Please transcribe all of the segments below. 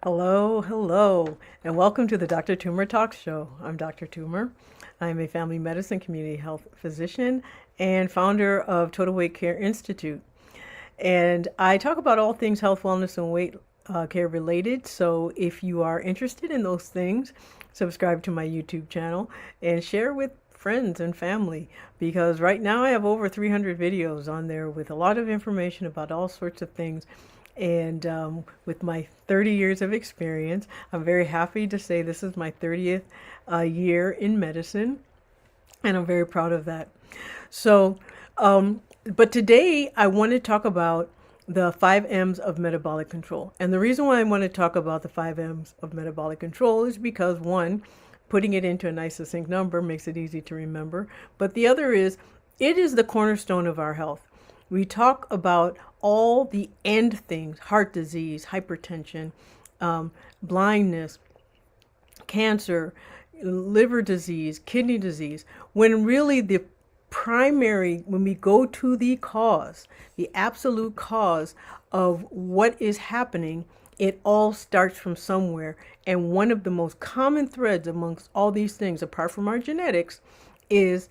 Hello, hello, and welcome to the Dr. Toomer Talks Show. I'm Dr. Toomer. I'm a family medicine community health physician and founder of Total Weight Care Institute. And I talk about all things health, wellness, and weight care related. So if you are interested in those things, subscribe to my YouTube channel and share with friends and family, because right now I have over 300 videos on there with a lot of information about all sorts of things. And with my 30 years of experience, I'm very happy to say this is my 30th year in medicine, and I'm very proud of that. So, but today I want to talk about the 5 M's of metabolic control. And the reason why I want to talk about the 5 M's of metabolic control is because, one, putting it into a nice succinct number makes it easy to remember. But the other is, it is the cornerstone of our health. We talk about all the end things: heart disease, hypertension, blindness, cancer, liver disease, kidney disease, when really the primary, when we go to the cause, the absolute cause of what is happening, it all starts from somewhere. And one of the most common threads amongst all these things, apart from our genetics, is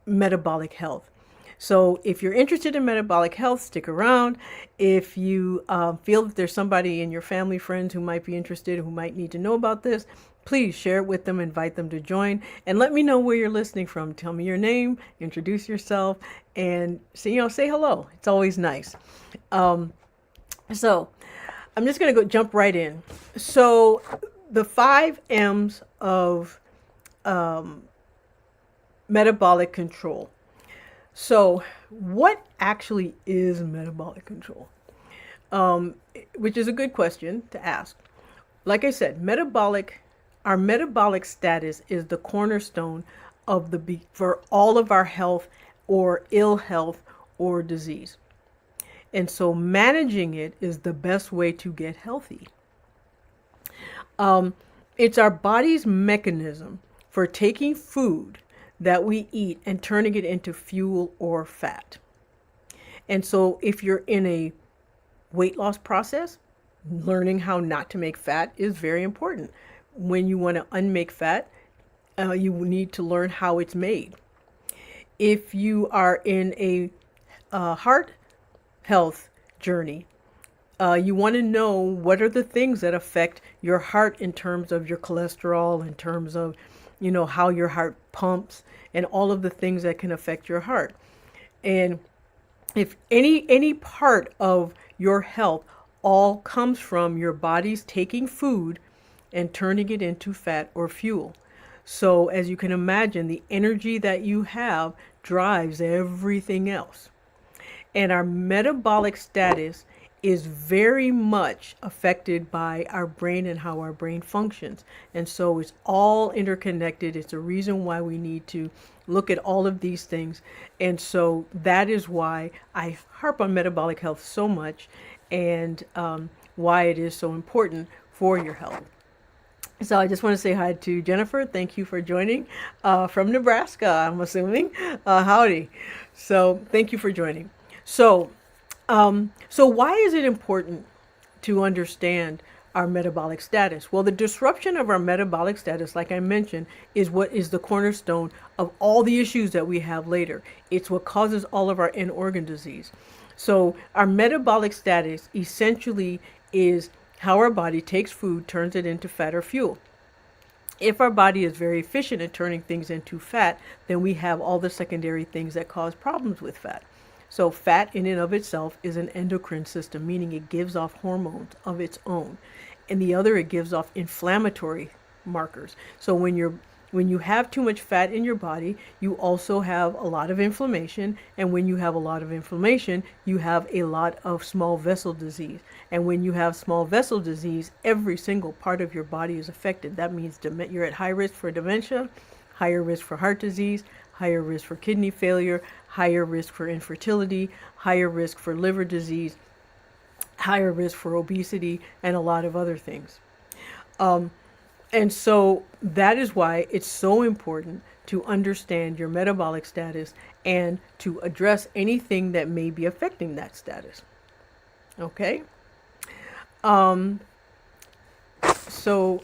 metabolic health. So if you're interested in metabolic health, stick around. If you feel that there's somebody in your family, friends who might be interested, who might need to know about this, please share it with them, invite them to join, and let me know where you're listening from. Tell me your name, introduce yourself, and say hello. It's always nice. So I'm just going to jump right in. So the 5 M's of metabolic control. So what actually is metabolic control? Which is a good question to ask. Like I said, our metabolic status is the cornerstone of for all of our health or ill health or disease. And so managing it is the best way to get healthy. It's our body's mechanism for taking food that we eat and turning it into fuel or fat. And so if you're in a weight loss process, learning how not to make fat is very important. When you want to unmake fat, you need to learn how it's made. If you are in a heart health journey, you want to know what are the things that affect your heart in terms of your cholesterol, in terms of how your heart pumps, and all of the things that can affect your heart. And if any part of your health all comes from your body's taking food and turning it into fat or fuel. So as you can imagine, the energy that you have drives everything else. And our metabolic status is very much affected by our brain and how our brain functions. And so it's all interconnected. It's a reason why we need to look at all of these things. And so that is why I harp on metabolic health so much, and why it is so important for your health. So I just want to say hi to Jennifer. Thank you for joining from Nebraska, I'm assuming. Howdy. So thank you for joining. So why is it important to understand our metabolic status? Well, the disruption of our metabolic status, like I mentioned, is what is the cornerstone of all the issues that we have later. It's what causes all of our end organ disease. So our metabolic status essentially is how our body takes food, turns it into fat or fuel. If our body is very efficient at turning things into fat, then we have all the secondary things that cause problems with fat. So fat in and of itself is an endocrine system, meaning it gives off hormones of its own. And the other, it gives off inflammatory markers. So when you have too much fat in your body, you also have a lot of inflammation. And when you have a lot of inflammation, you have a lot of small vessel disease. And when you have small vessel disease, every single part of your body is affected. That means you're at high risk for dementia, higher risk for heart disease, higher risk for kidney failure, higher risk for infertility, higher risk for liver disease, higher risk for obesity, and a lot of other things. And so that is why it's so important to understand your metabolic status and to address anything that may be affecting that status. Okay? So,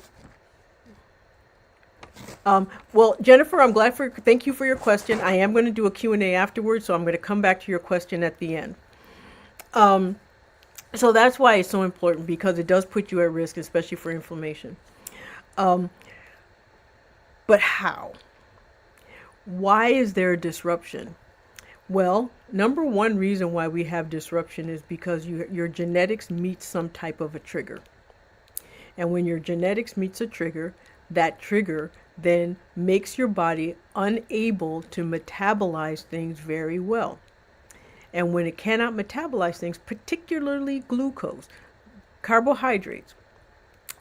well, Jennifer, thank you for your question. I am going to do a Q&A afterwards, so I'm going to come back to your question at the end. So that's why it's so important, because it does put you at risk, especially for inflammation. But how? Why is there a disruption? Well, number one reason why we have disruption is because your genetics meets some type of a trigger. And when your genetics meets a trigger, that trigger then makes your body unable to metabolize things very well. And when it cannot metabolize things, particularly glucose, carbohydrates,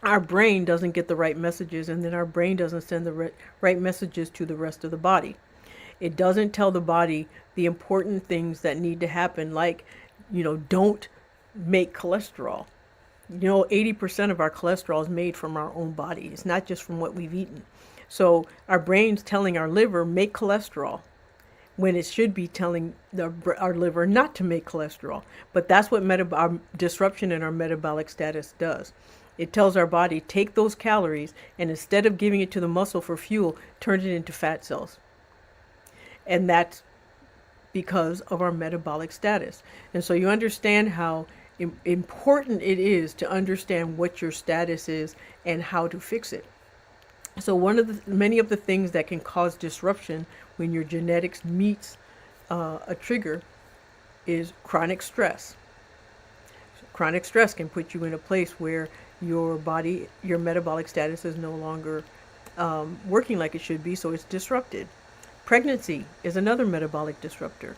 our brain doesn't get the right messages, and then our brain doesn't send the right messages to the rest of the body. It doesn't tell the body the important things that need to happen, like, don't make cholesterol. 80% of our cholesterol is made from our own body. It's not just from what we've eaten. So our brain's telling our liver, make cholesterol, when it should be telling our liver not to make cholesterol. But that's what our disruption in our metabolic status does. It tells our body, take those calories, and instead of giving it to the muscle for fuel, turn it into fat cells. And that's because of our metabolic status. And so you understand how important it is to understand what your status is and how to fix it. So many of the things that can cause disruption when your genetics meets a trigger is chronic stress. Chronic stress can put you in a place where your metabolic status is no longer working like it should be, so it's disrupted. Pregnancy is another metabolic disruptor.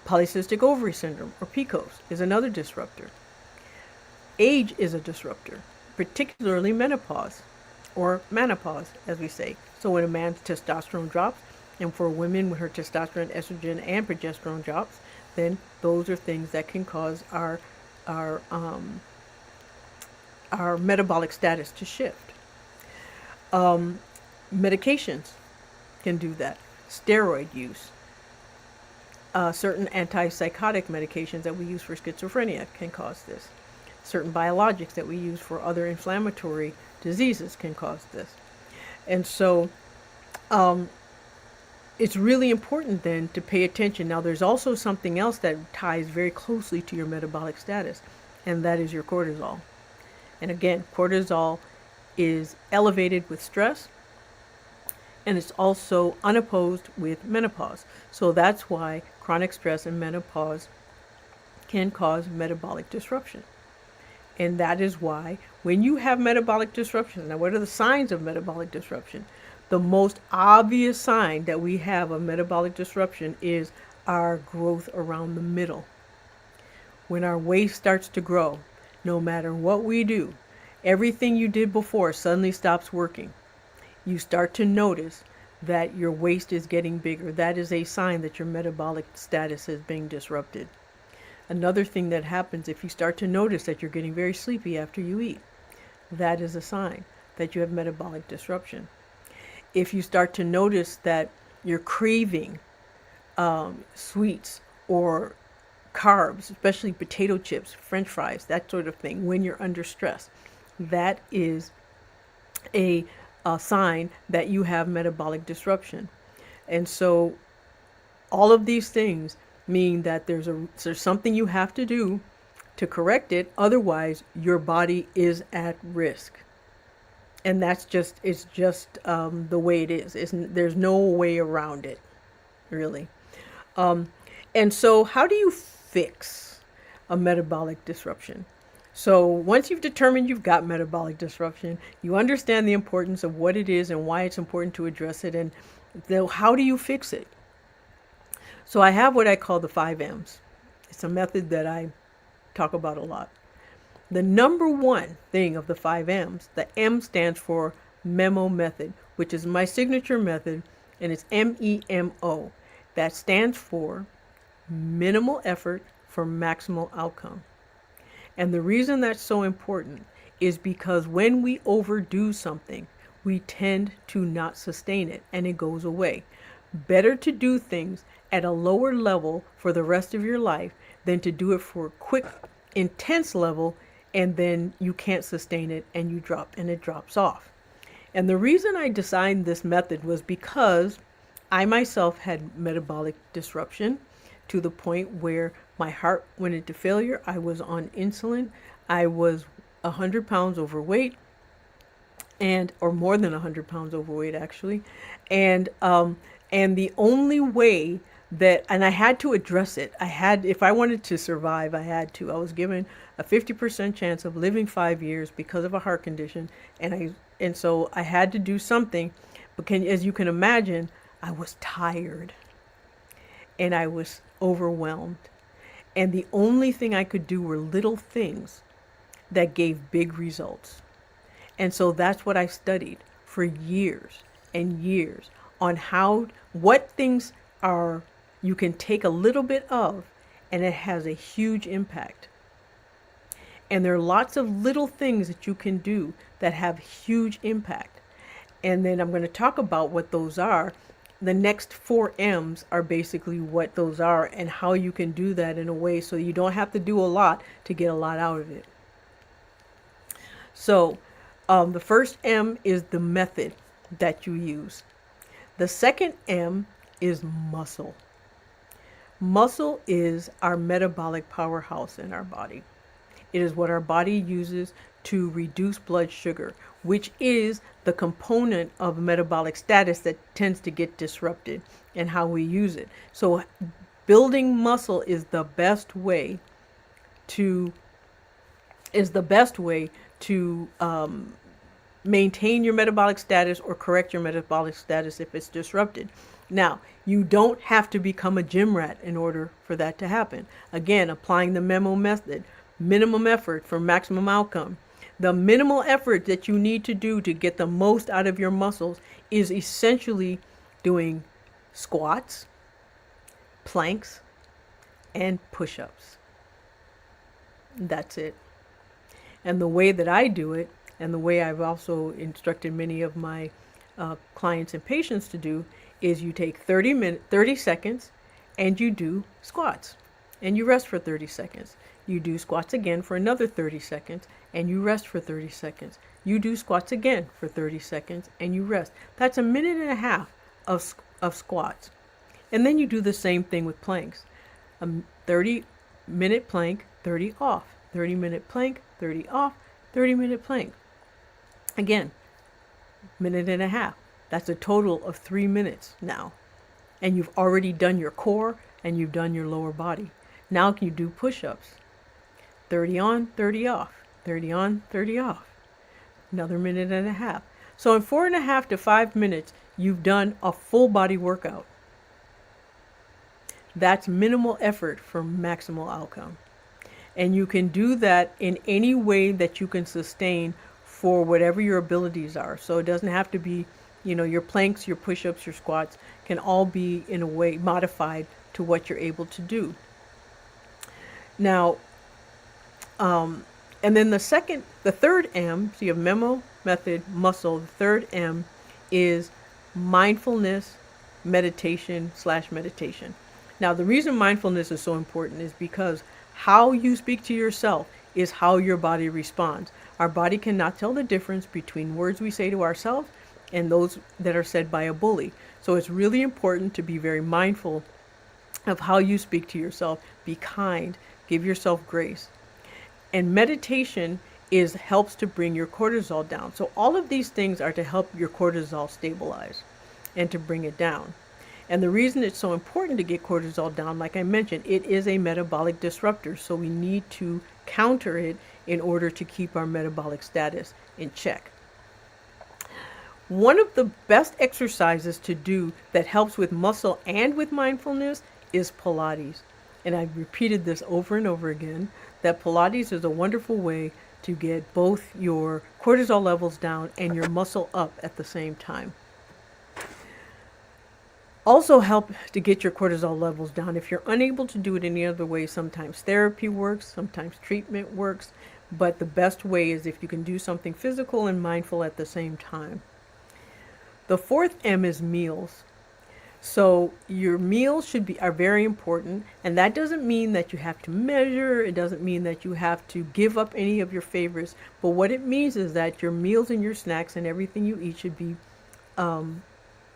Polycystic ovary syndrome, or PCOS, is another disruptor. Age is a disruptor, particularly menopause, or menopause, as we say. So when a man's testosterone drops, and for women when her testosterone, estrogen, and progesterone drops, then those are things that can cause our metabolic status to shift. Medications can do that. Steroid use. Certain antipsychotic medications that we use for schizophrenia can cause this. Certain biologics that we use for other inflammatory diseases can cause this. And so it's really important then to pay attention. Now, there's also something else that ties very closely to your metabolic status, and that is your cortisol. And again, cortisol is elevated with stress, and it's also unopposed with menopause. So that's why chronic stress and menopause can cause metabolic disruption. And that is why when you have metabolic disruption, now what are the signs of metabolic disruption? The most obvious sign that we have of metabolic disruption is our growth around the middle. When our waist starts to grow, no matter what we do, everything you did before suddenly stops working. You start to notice that your waist is getting bigger. That is a sign that your metabolic status is being disrupted. Another thing that happens, if you start to notice that you're getting very sleepy after you eat, that is a sign that you have metabolic disruption. If you start to notice that you're craving sweets or carbs, especially potato chips, French fries, that sort of thing, when you're under stress, that is a sign that you have metabolic disruption. And so all of these things mean that there's something you have to do to correct it. Otherwise, your body is at risk. And it's just the way it is. There's no way around it, really. And so how do you fix a metabolic disruption? So once you've determined you've got metabolic disruption, you understand the importance of what it is and why it's important to address it, and how do you fix it? So I have what I call the 5 M's. It's a method that I talk about a lot. The number one thing of the 5 M's, the M stands for MEMO method, which is my signature method, and it's MEMO. That stands for minimal effort for maximal outcome. And the reason that's so important is because when we overdo something, we tend to not sustain it and it goes away. Better to do things at a lower level for the rest of your life than to do it for a quick, intense level and then you can't sustain it and you drop and it drops off. And the reason I designed this method was because I myself had metabolic disruption to the point where my heart went into failure. I was on insulin. I was 100 pounds overweight, or more than 100 pounds overweight actually. And the only way and I had to address it. If I wanted to survive, I had to. I was given a 50% chance of living 5 years because of a heart condition. And so I had to do something. But as you can imagine, I was tired and I was overwhelmed. And the only thing I could do were little things that gave big results. And so that's what I studied for years and years on what things you can take a little bit of and it has a huge impact. And there are lots of little things that you can do that have huge impact. And then I'm going to talk about what those are. The next 4 M's are basically what those are and how you can do that in a way so you don't have to do a lot to get a lot out of it. So the first M is the method that you use. The second M is muscle. Muscle is our metabolic powerhouse in our body. It is what our body uses to reduce blood sugar, which is the component of metabolic status that tends to get disrupted and how we use it. So building muscle is the best way to maintain your metabolic status or correct your metabolic status if it's disrupted. Now, you don't have to become a gym rat in order for that to happen. Again, applying the MEMO method, minimum effort for maximum outcome. The minimal effort that you need to do to get the most out of your muscles is essentially doing squats, planks, and push-ups. That's it. And the way that I do it, and the way I've also instructed many of my clients and patients to do, is you take 30 seconds and you do squats and you rest for 30 seconds. You do squats again for another 30 seconds and you rest for 30 seconds. You do squats again for 30 seconds and you rest. That's a minute and a half of squats. And then you do the same thing with planks. 30-minute plank, 30 off. 30-minute plank, 30 off, 30-minute plank. Again, minute and a half. That's a total of 3 minutes now. And you've already done your core and you've done your lower body. Now you do push-ups. 30 on, 30 off. 30 on, 30 off. Another minute and a half. So in 4.5 to 5 minutes, you've done a full body workout. That's minimal effort for maximal outcome. And you can do that in any way that you can sustain for whatever your abilities are. So it doesn't have to be, your planks, your push-ups, your squats can all be in a way modified to what you're able to do. Now, and then the third M, so you have memo, method, muscle. The third M is mindfulness, meditation. Now, the reason mindfulness is so important is because how you speak to yourself is how your body responds. Our body cannot tell the difference between words we say to ourselves and those that are said by a bully. So it's really important to be very mindful of how you speak to yourself. Be kind, give yourself grace. And meditation helps to bring your cortisol down. So all of these things are to help your cortisol stabilize and to bring it down. And the reason it's so important to get cortisol down, like I mentioned, it is a metabolic disruptor. So we need to counter it in order to keep our metabolic status in check. One of the best exercises to do that helps with muscle and with mindfulness is Pilates. And I've repeated this over and over again, that Pilates is a wonderful way to get both your cortisol levels down and your muscle up at the same time. Also help to get your cortisol levels down. If you're unable to do it any other way, sometimes therapy works, sometimes treatment works, but the best way is if you can do something physical and mindful at the same time. The fourth M is meals. So your meals are very important, and that doesn't mean that you have to measure. It doesn't mean that you have to give up any of your favorites. But what it means is that your meals and your snacks and everything you eat should be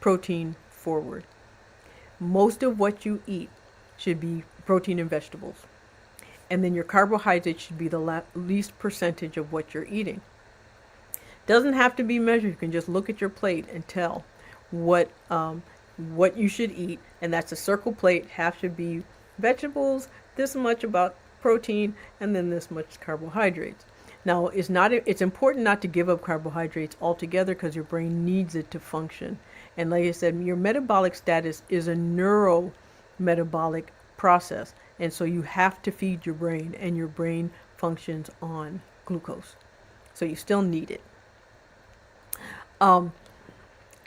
protein forward. Most of what you eat should be protein and vegetables. And then your carbohydrates should be the least percentage of what you're eating. Doesn't have to be measured. You can just look at your plate and tell what you should eat, and that's a circle plate. Half should be vegetables, this much about protein, and then this much carbohydrates. Now, it's important not to give up carbohydrates altogether because your brain needs it to function. And like I said, your metabolic status is a neurometabolic process, and so you have to feed your brain, and your brain functions on glucose. So you still need it.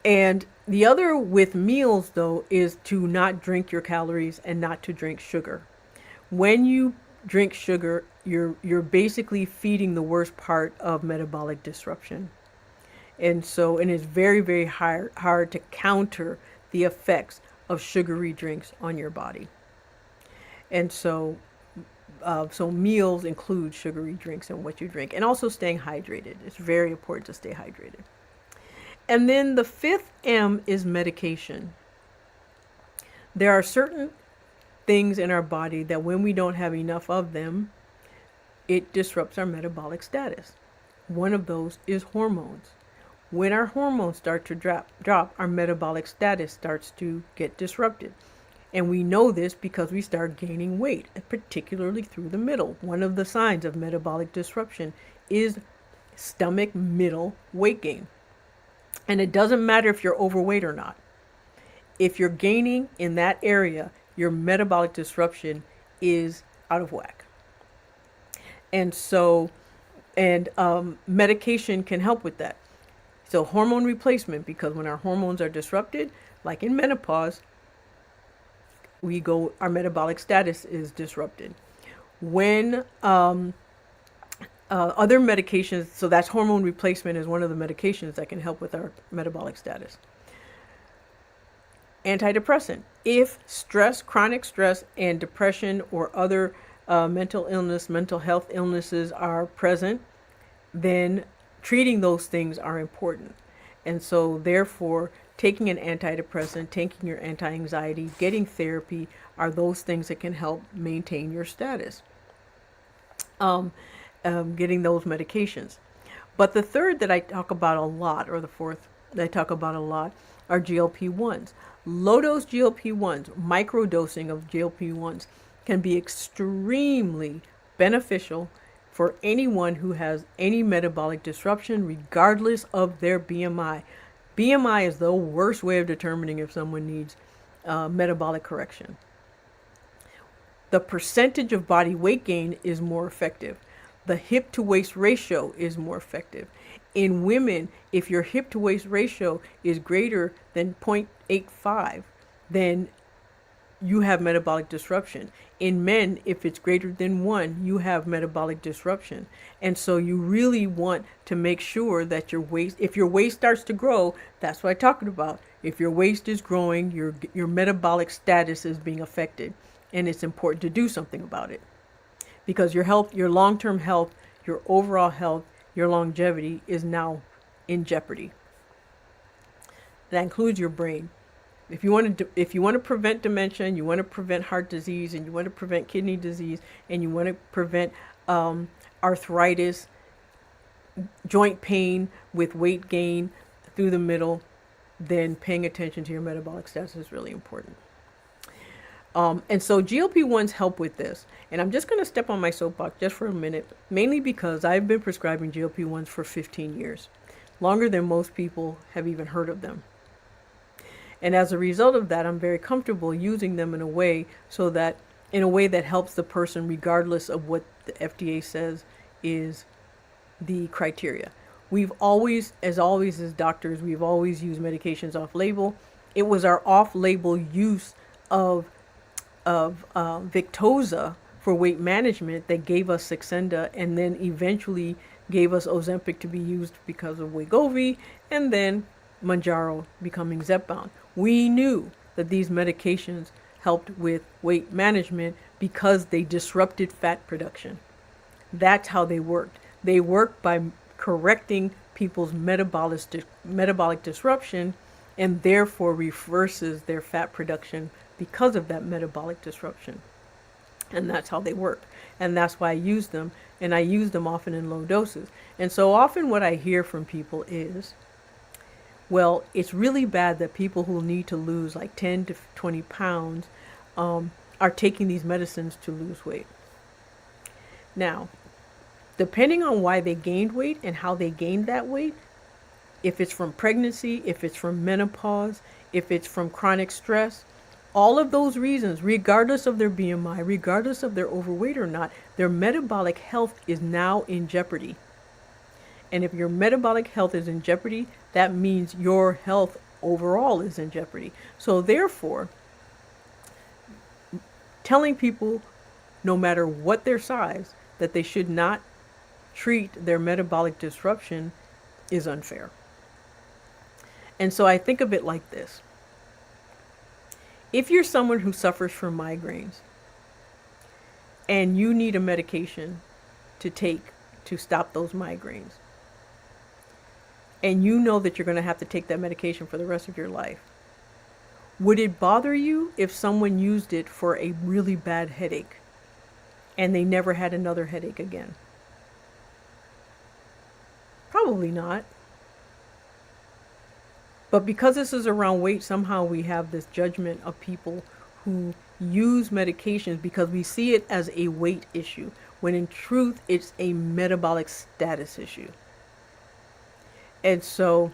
And the other with meals, though, is to not drink your calories and not to drink sugar. When you drink sugar, you're basically feeding the worst part of metabolic disruption. And it's very, very hard to counter the effects of sugary drinks on your body. And so meals include sugary drinks and what you drink, and also staying hydrated. It's very important to stay hydrated. And then the fifth M is medication. There are certain things in our body that when we don't have enough of them, it disrupts our metabolic status. One of those is hormones. When our hormones start to drop, our metabolic status starts to get disrupted. And we know this because we start gaining weight, particularly through the middle. One of the signs of metabolic disruption is stomach middle weight gain. And it doesn't matter if you're overweight or not. If you're gaining in that area, your metabolic disruption is out of whack. And medication can help with that. So hormone replacement, because when our hormones are disrupted, like in menopause, our metabolic status is disrupted. When other medications, so that's hormone replacement is one of the medications that can help with our metabolic status. Antidepressant. If stress, chronic stress, and depression or other mental health illnesses are present, then treating those things are important. And so therefore, taking an antidepressant, taking your anti-anxiety, getting therapy are those things that can help maintain your status. Getting those medications. But the third that I talk about a lot, or the fourth that I talk about a lot, are GLP-1s. Low-dose GLP-1s, microdosing of GLP-1s, can be extremely beneficial for anyone who has any metabolic disruption, regardless of their BMI. BMI is the worst way of determining if someone needs metabolic correction. The percentage of body weight gain is more effective. The hip to waist ratio is more effective. In women, if your hip to waist ratio is greater than 0.85, then you have metabolic disruption. In men, if it's greater than 1, you have metabolic disruption. And so you really want to make sure that if your waist starts to grow, that's what I'm talking about. If your waist is growing, your metabolic status is being affected. And it's important to do something about it. Because your health, your long-term health, your overall health, your longevity is now in jeopardy. That includes your brain. If you want to prevent dementia, and you want to prevent heart disease, and you want to prevent kidney disease, and you want to prevent arthritis, joint pain with weight gain through the middle, then paying attention to your metabolic status is really important. And so GLP-1s help with this. And I'm just going to step on my soapbox just for a minute, mainly because I've been prescribing GLP-1s for 15 years, longer than most people have even heard of them. And as a result of that, I'm very comfortable using them in a way that helps the person regardless of what the FDA says is the criteria. We've always, as doctors, we've always used medications off-label. It was our off-label use of Victoza for weight management that gave us Saxenda, and then eventually gave us Ozempic to be used because of Wegovy, and then Mounjaro becoming Zepbound. We knew that these medications helped with weight management because they disrupted fat production. That's how they worked. They work by correcting people's metabolic disruption, and therefore reverses their fat production because of that metabolic disruption. And that's how they work. And that's why I use them. And I use them often in low doses. And so often what I hear from people is, well, it's really bad that people who need to lose like 10 to 20 pounds are taking these medicines to lose weight. Now, depending on why they gained weight and how they gained that weight, if it's from pregnancy, if it's from menopause, if it's from chronic stress, all of those reasons, regardless of their BMI, regardless of their overweight or not, their metabolic health is now in jeopardy. And if your metabolic health is in jeopardy, that means your health overall is in jeopardy. So therefore, telling people, no matter what their size, that they should not treat their metabolic disruption is unfair. And so I think of it like this. If you're someone who suffers from migraines and you need a medication to take to stop those migraines, and you know that you're going to have to take that medication for the rest of your life, would it bother you if someone used it for a really bad headache and they never had another headache again? Probably not. But because this is around weight, somehow we have this judgment of people who use medications because we see it as a weight issue, when in truth it's a metabolic status issue. And so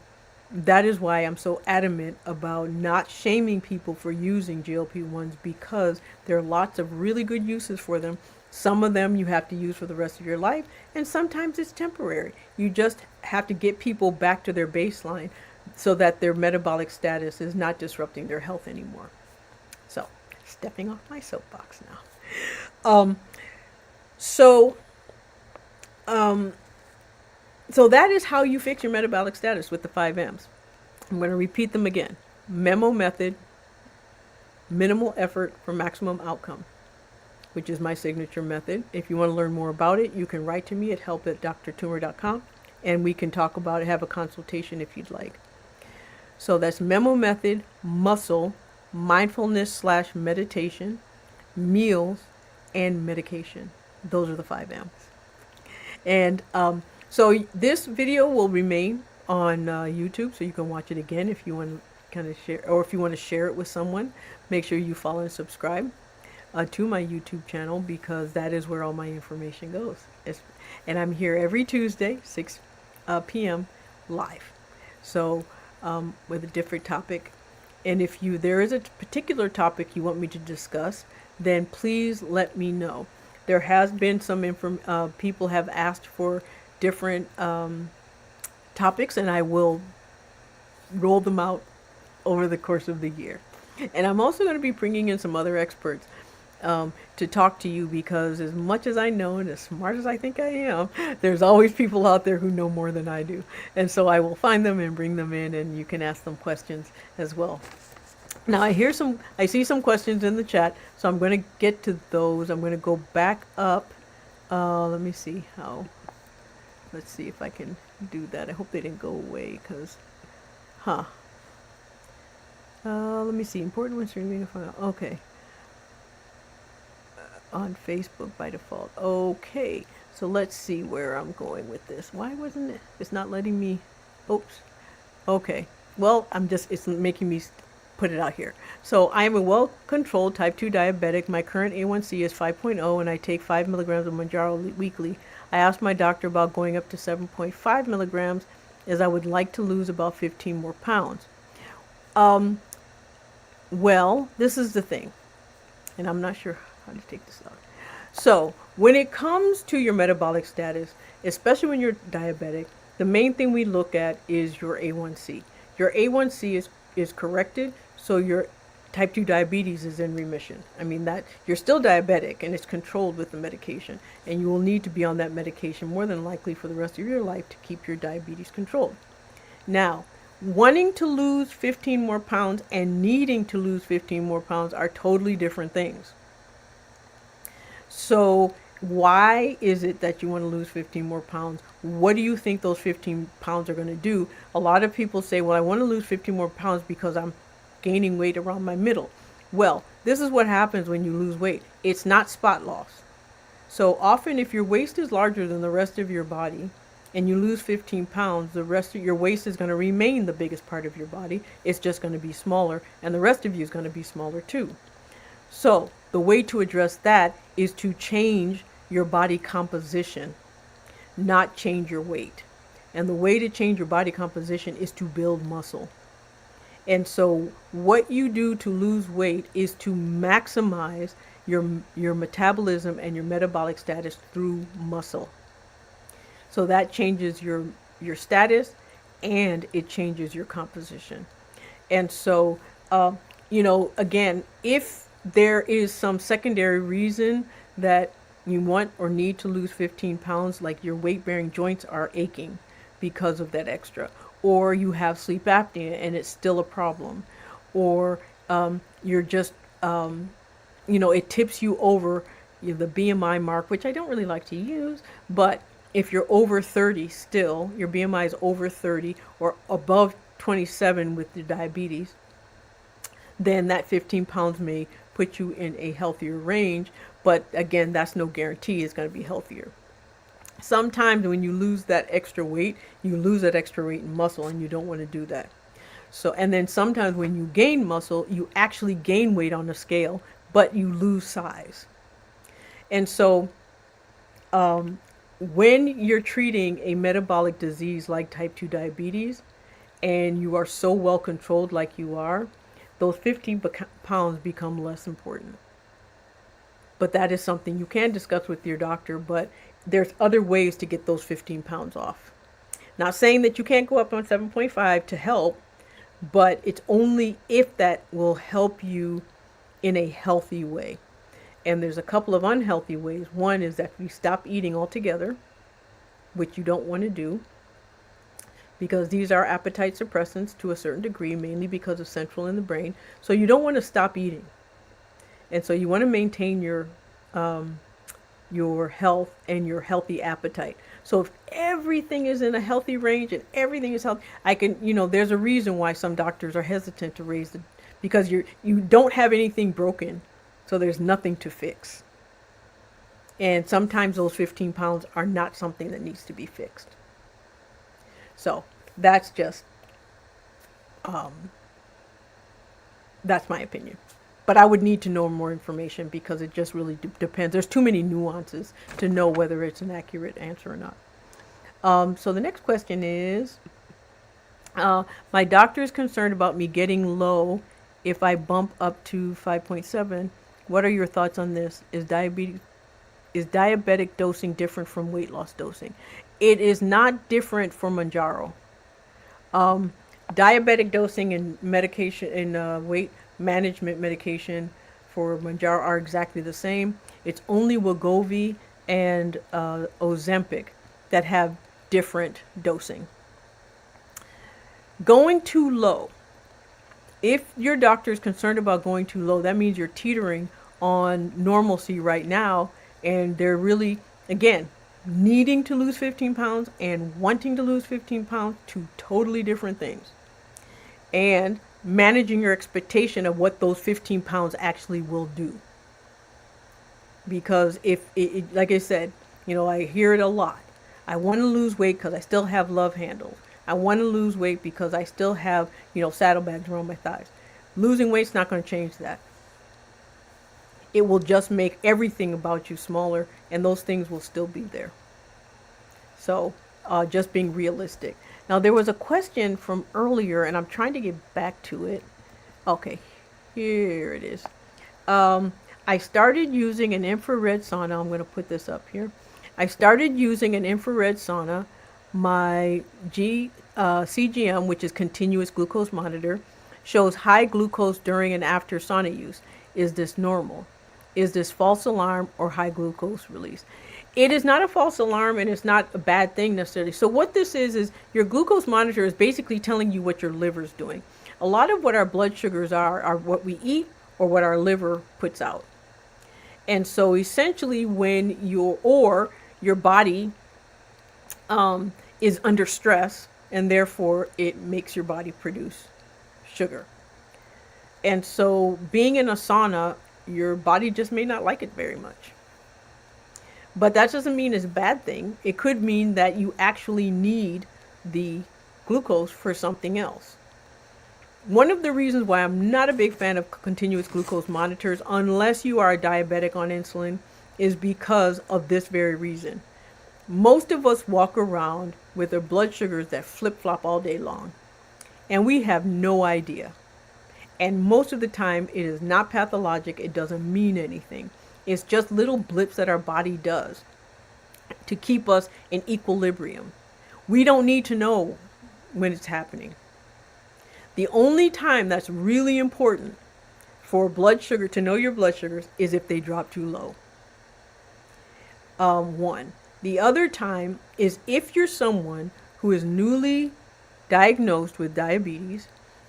that is why I'm so adamant about not shaming people for using GLP-1s, because there are lots of really good uses for them. Some of them you have to use for the rest of your life, and sometimes it's temporary. You just have to get people back to their baseline so that their metabolic status is not disrupting their health anymore. So, stepping off my soapbox now. So that is how you fix your metabolic status with the 5 M's. I'm going to repeat them again. Memo method, minimal effort for maximum outcome, which is my signature method. If you want to learn more about it, you can write to me at help@drtoomer.com, and we can talk about it, have a consultation if you'd like. So that's memo method, muscle, mindfulness/meditation, meals, and medication. Those are the 5 M's. And so this video will remain on YouTube, so you can watch it again if you want to kind of share, or if you want to share it with someone. Make sure you follow and subscribe to my YouTube channel, because that is where all my information goes. And I'm here every Tuesday, 6 p.m. live. So with a different topic. And if there is a particular topic you want me to discuss, then please let me know. There has been some people have asked for different topics, and I will roll them out over the course of the year. And I'm also going to be bringing in some other experts to talk to you, because as much as I know and as smart as I think I am, there's always people out there who know more than I do. And so I will find them and bring them in, and you can ask them questions as well. Now I see some questions in the chat, so I'm going to get to those. I'm going to go back up. Let me see let's see if I can do that. I hope they didn't go away, because, let me see. Important ones for me to find out. Okay. On Facebook by default. Okay. So let's see where I'm going with this. Why wasn't it? It's not letting me. Oops. Okay. Well, it's making me put it out here. So I am a well-controlled type 2 diabetic. My current A1C is 5.0, and I take 5 milligrams of Mounjaro weekly. I asked my doctor about going up to 7.5 milligrams, as I would like to lose about 15 more pounds. Well, this is the thing, and I'm not sure how to take this out. So when it comes to your metabolic status, especially when you're diabetic, the main thing we look at is your A1C. Your A1C is corrected, so your type 2 diabetes is in remission. I mean, that you're still diabetic, and it's controlled with the medication, and you will need to be on that medication more than likely for the rest of your life to keep your diabetes controlled. Now, Wanting to lose 15 more pounds and needing to lose 15 more pounds are totally different things. So why is it that you want to lose 15 more pounds? What do you think those 15 pounds are going to do? A lot of people say, well, I want to lose 15 more pounds because I'm gaining weight around my middle. Well, this is what happens when you lose weight. It's not spot loss. So often if your waist is larger than the rest of your body and you lose 15 pounds, the rest of your waist is going to remain the biggest part of your body. It's just going to be smaller, and the rest of you is going to be smaller too. So the way to address that is to change your body composition, not change your weight. And the way to change your body composition is to build muscle. And so what you do to lose weight is to maximize your metabolism and your metabolic status through muscle. So that changes your status, and it changes your composition. And so, again, if there is some secondary reason that you want or need to lose 15 pounds, like your weight-bearing joints are aching because of that extra, or you have sleep apnea and it's still a problem, or you're just, it tips you over the BMI mark, which I don't really like to use, but if you're over 30 still, your BMI is over 30 or above 27 with the diabetes, then that 15 pounds may put you in a healthier range. But again, that's no guarantee it's going to be healthier. Sometimes when you lose that extra weight, you lose that extra weight in muscle, and you don't want to do that. So, and then sometimes when you gain muscle, you actually gain weight on the scale, but you lose size. And so, when you're treating a metabolic disease like type 2 diabetes, and you are so well controlled like you are, those 15 pounds become less important. But that is something you can discuss with your doctor, but there's other ways to get those 15 pounds off. Not saying that you can't go up on 7.5 to help, but it's only if that will help you in a healthy way. And there's a couple of unhealthy ways. One is that we stop eating altogether, which you don't want to do, because these are appetite suppressants to a certain degree, mainly because of central in the brain. So you don't want to stop eating. And so you want to maintain your health and your healthy appetite. So if everything is in a healthy range and everything is healthy, there's a reason why some doctors are hesitant to raise because you don't have anything broken. So there's nothing to fix. And sometimes those 15 pounds are not something that needs to be fixed. So that's just, that's my opinion. But I would need to know more information because it just really depends. There's too many nuances to know whether it's an accurate answer or not. So the next question is, my doctor is concerned about me getting low if I bump up to 5.7. What are your thoughts on this? Is diabetic dosing different from weight loss dosing? It is not different for Mounjaro. Diabetic dosing and medication and weight management medication for Mounjaro are exactly the same. It's only Wegovy and Ozempic that have different dosing. Going too low. If your doctor is concerned about going too low, that means you're teetering on normalcy right now, and they're really, again, needing to lose 15 pounds and wanting to lose 15 pounds, two totally different things. And managing your expectation of what those 15 pounds actually will do. Because if it, like I said, I hear it a lot. I want to lose weight because I still have love handles. I want to lose weight because I still have, saddlebags around my thighs. Losing weight's not going to change that. It will just make everything about you smaller, and those things will still be there. So, just being realistic. Now, there was a question from earlier, and I'm trying to get back to it. Okay, here it is. I started using an infrared sauna. I'm going to put this up here. I started using an infrared sauna. My CGM, which is continuous glucose monitor, shows high glucose during and after sauna use. Is this normal? Is this false alarm or high glucose release? It is not a false alarm, and it's not a bad thing necessarily. So what this is your glucose monitor is basically telling you what your liver is doing. A lot of what our blood sugars are what we eat or what our liver puts out. And so essentially when your body is under stress, and therefore it makes your body produce sugar. And so being in a sauna, your body just may not like it very much. But that doesn't mean it's a bad thing. It could mean that you actually need the glucose for something else. One of the reasons why I'm not a big fan of continuous glucose monitors, unless you are a diabetic on insulin, is because of this very reason. Most of us walk around with our blood sugars that flip-flop all day long, and we have no idea. And most of the time, it is not pathologic. It doesn't mean anything. It's just little blips that our body does to keep us in equilibrium. We don't need to know when it's happening. The only time that's really important for blood sugar, to know your blood sugars, is if they drop too low. One. The other time is if you're someone who is newly diagnosed with diabetes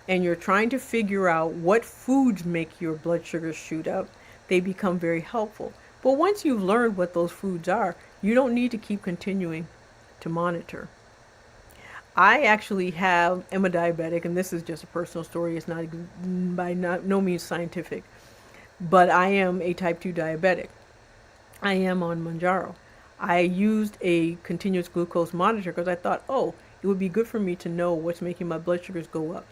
and you're trying to figure out what foods make your blood sugars shoot up. They become very helpful. But once you've learned what those foods are, you don't need to keep continuing to monitor. I actually am a diabetic, and this is just a personal story. It's not by no means scientific, but I am a type 2 diabetic. I am on Mounjaro. I used a continuous glucose monitor because I thought, it would be good for me to know what's making my blood sugars go up.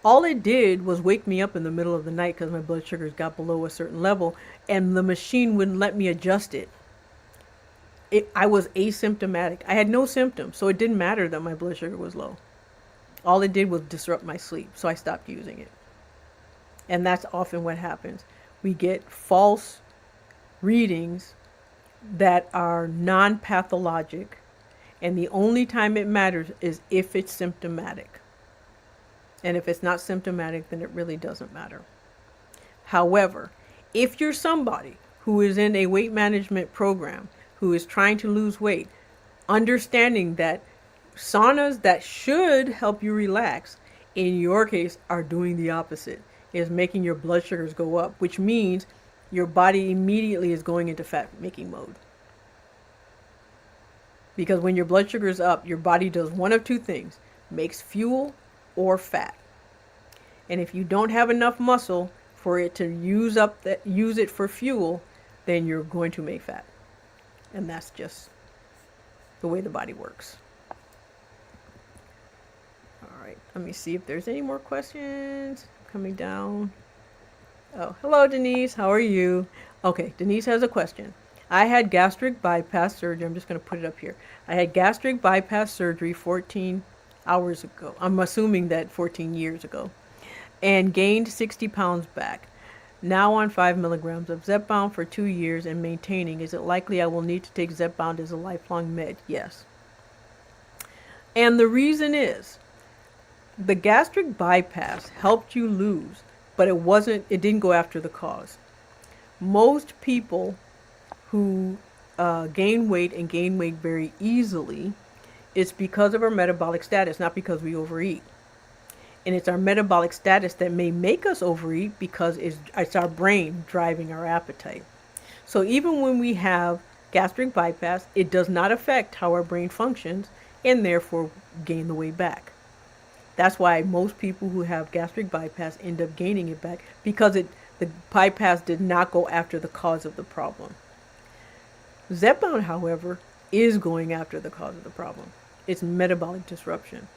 All it did was wake me up in the middle of the night because my blood sugars got below a certain level, and the machine wouldn't let me adjust it. I was asymptomatic. I had no symptoms, so it didn't matter that my blood sugar was low. All it did was disrupt my sleep, so I stopped using it. And that's often what happens. We get false readings that are non-pathologic, and the only time it matters is if it's symptomatic. And if it's not symptomatic, then it really doesn't matter. However, if you're somebody who is in a weight management program, who is trying to lose weight, understanding that saunas that should help you relax, in your case, are doing the opposite, is making your blood sugars go up, which means your body immediately is going into fat making mode. Because when your blood sugar is up, your body does one of two things, makes fuel or fat. And if you don't have enough muscle for it to use it for fuel, then you're going to make fat. And that's just the way the body works. All right, let me see if there's any more questions coming down. Oh, hello, Denise. How are you? Okay, Denise has a question. I had gastric bypass surgery. I'm just going to put it up here. I had gastric bypass surgery 14 hours ago. I'm assuming that 14 years ago. And gained 60 pounds back. Now on 5 milligrams of Zepbound for 2 years and maintaining. Is it likely I will need to take Zepbound as a lifelong med? Yes. And the reason is, the gastric bypass helped you lose, but it didn't go after the cause. Most people who gain weight and gain weight very easily, it's because of our metabolic status, not because we overeat. And it's our metabolic status that may make us overeat because it's our brain driving our appetite. So even when we have gastric bypass, it does not affect how our brain functions and therefore gain the weight back. That's why most people who have gastric bypass end up gaining it back, because the bypass did not go after the cause of the problem. Zepbound, however, is going after the cause of the problem. It's metabolic disruption.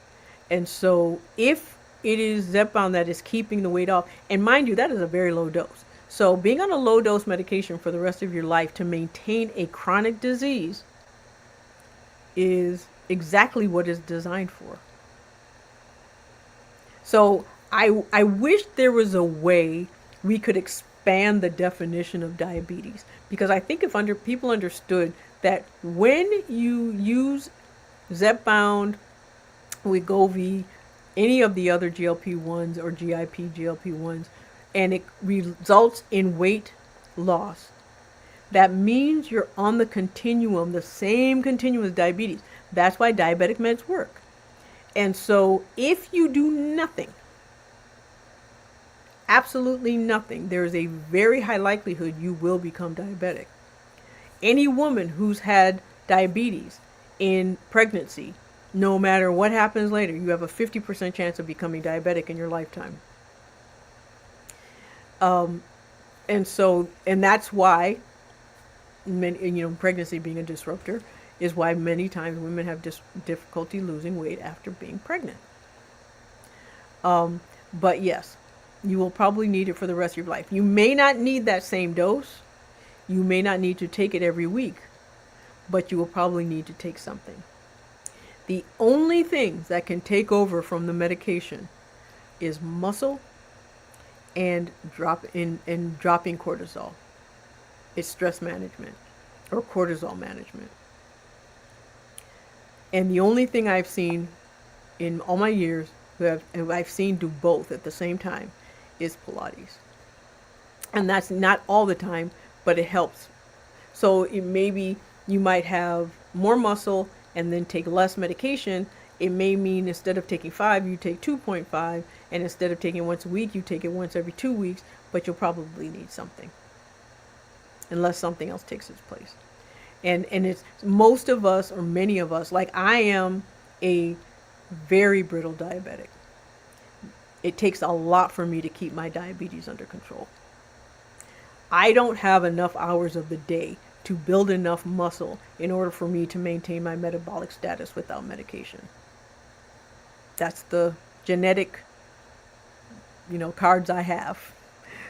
And so if it is Zepbound that is keeping the weight off, and mind you, that is a very low dose. So being on a low dose medication for the rest of your life to maintain a chronic disease is exactly what it's designed for. So I wish there was a way we could expand the definition of diabetes, because I think if people understood that when you use Zepbound, Wegovy, any of the other GLP-1s or GIP GLP-1s, and it results in weight loss, that means you're on the continuum, the same continuum as diabetes. That's why diabetic meds work. And so if you do nothing, absolutely nothing, there is a very high likelihood you will become diabetic. Any woman who's had diabetes in pregnancy, no matter what happens later, you have a 50% chance of becoming diabetic in your lifetime. And that's why pregnancy being a disruptor is why many times women have difficulty losing weight after being pregnant. But yes, you will probably need it for the rest of your life. You may not need that same dose. You may not need to take it every week, but you will probably need to take something. The only things that can take over from the medication is muscle and dropping cortisol. It's stress management or cortisol management. And the only thing I've seen in all my years who I've seen do both at the same time is Pilates. And that's not all the time, but it helps. So maybe you might have more muscle and then take less medication. It may mean instead of taking 5, you take 2.5, and instead of taking it once a week, you take it once every 2 weeks, but you'll probably need something unless something else takes its place. And it's most of us, or many of us, like I am a very brittle diabetic. It takes a lot for me to keep my diabetes under control. I don't have enough hours of the day to build enough muscle in order for me to maintain my metabolic status without medication. That's the genetic, cards I have.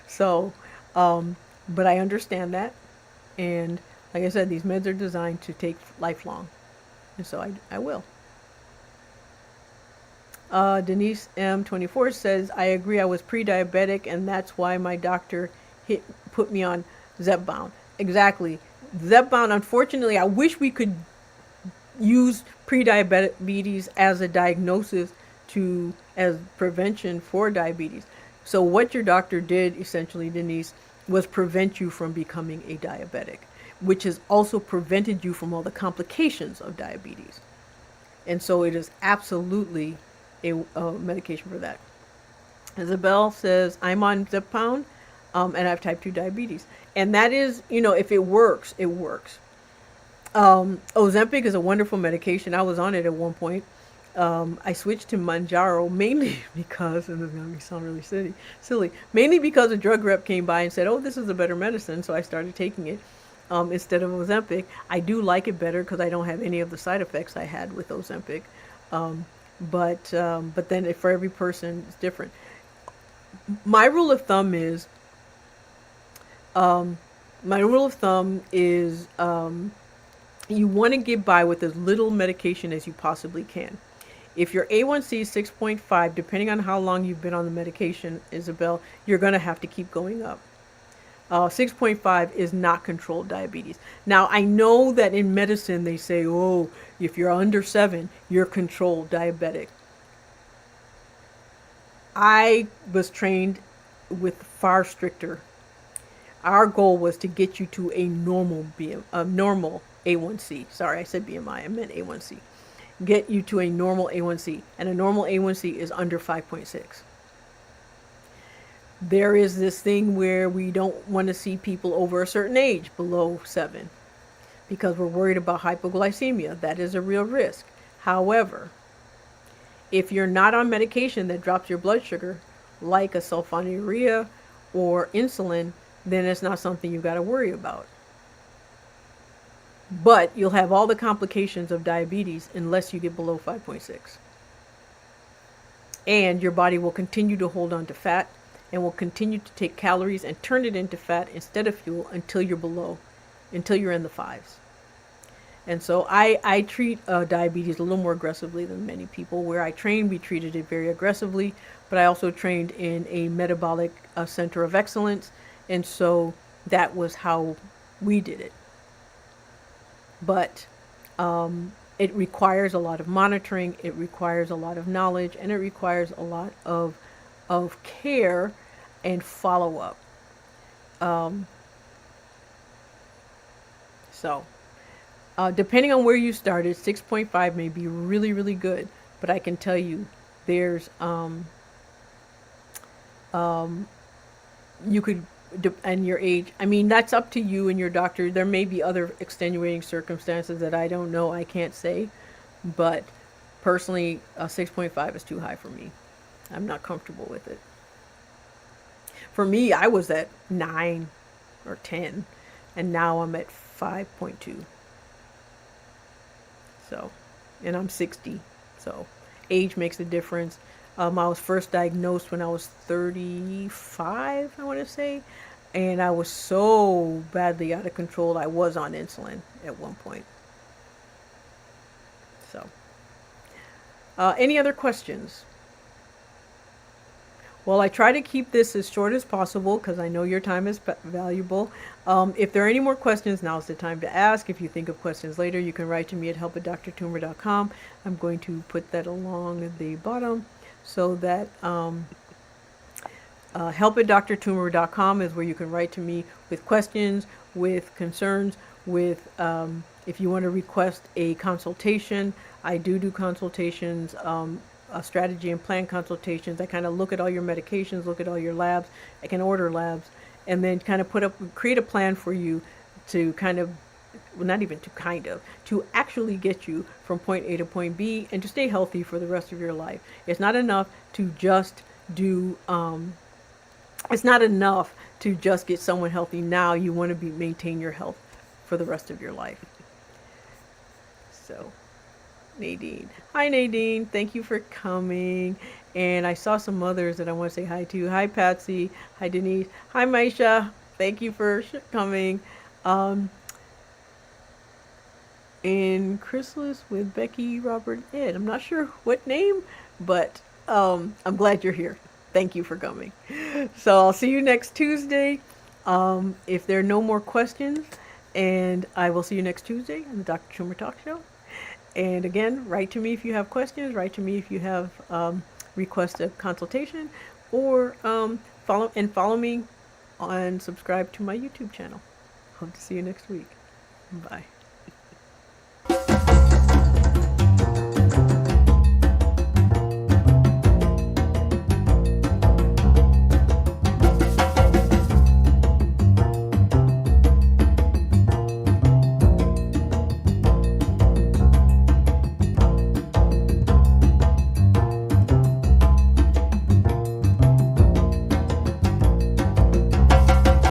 So, but I understand that. And like I said, these meds are designed to take lifelong. And so I will. Denise M24 says, I agree, I was pre-diabetic and that's why my doctor put me on Zepbound. Exactly. Zepbound, unfortunately, I wish we could use pre-diabetes as a diagnosis as prevention for diabetes. So what your doctor did, essentially, Denise, was prevent you from becoming a diabetic, which has also prevented you from all the complications of diabetes. And so it is absolutely a medication for that. Isabel says, I'm on Zepbound, and I have type 2 diabetes. And that is, if it works, it works. Ozempic is a wonderful medication. I was on it at one point. I switched to Mounjaro mainly because, and this is going to sound really silly, mainly because a drug rep came by and said, oh, this is a better medicine. So I started taking it instead of Ozempic. I do like it better because I don't have any of the side effects I had with Ozempic. But then for every person, it's different. My rule of thumb is, you want to get by with as little medication as you possibly can. If your A1C is 6.5, depending on how long you've been on the medication, Isabel, you're going to have to keep going up. 6.5 is not controlled diabetes. Now, I know that in medicine they say, oh, if you're under 7, you're controlled diabetic. I was trained with far stricter. Our goal was to get you to a normal A1C. Sorry, I said BMI. I meant A1C. Get you to a normal A1C. And a normal A1C is under 5.6. There is this thing where we don't want to see people over a certain age below 7 because we're worried about hypoglycemia. That is a real risk. However, if you're not on medication that drops your blood sugar, like a sulfonylurea or insulin, then it's not something you've got to worry about. But you'll have all the complications of diabetes unless you get below 5.6. And your body will continue to hold on to fat and will continue to take calories and turn it into fat instead of fuel until you're in the 5s. And so I treat diabetes a little more aggressively than many people. Where I trained, we treated it very aggressively, but I also trained in a metabolic center of excellence. And so that was how we did it. But it requires a lot of monitoring, it requires a lot of knowledge, and it requires a lot of care and follow-up. So, depending on where you started, 6.5 may be really, really good. But I can tell you, there's you could, and your age. I mean, that's up to you and your doctor. There may be other extenuating circumstances that I don't know. I can't say, but personally, 6.5 is too high for me. I'm not comfortable with it. For me, I was at 9 or 10, and now I'm at 5.2. So, and I'm 60. So, age makes a difference. I was first diagnosed when I was 35, I want to say, and I was so badly out of control. I was on insulin at one point. So, any other questions? Well, I try to keep this as short as possible because I know your time is valuable. If there are any more questions, now's the time to ask. If you think of questions later, you can write to me at help@drtoomer.com. I'm going to put that along the bottom so that help@drtoomer.com is where you can write to me with questions, with concerns, with if you want to request a consultation. I do consultations. Strategy and plan consultations. I kind of look at all your medications, look at all your labs. I can order labs, and then kind of create a plan for you to kind of, well, not even to actually get you from point A to point B and to stay healthy for the rest of your life. It's not enough to just do, it's not enough to just get someone healthy now. You want to maintain your health for the rest of your life. So, Nadine. Hi, Nadine. Thank you for coming. And I saw some others that I want to say hi to. Hi, Patsy. Hi, Denise. Hi, Maisha. Thank you for coming. And Chrysalis with Becky, Robert, Ed. I'm not sure what name, but I'm glad you're here. Thank you for coming. So I'll see you next Tuesday. If there are no more questions, and I will see you next Tuesday on the Dr. TOOMER Talks Show. And again, write to me if you have questions. Write to me if you have request a consultation, or follow me and subscribe to my YouTube channel. Hope to see you next week. Bye.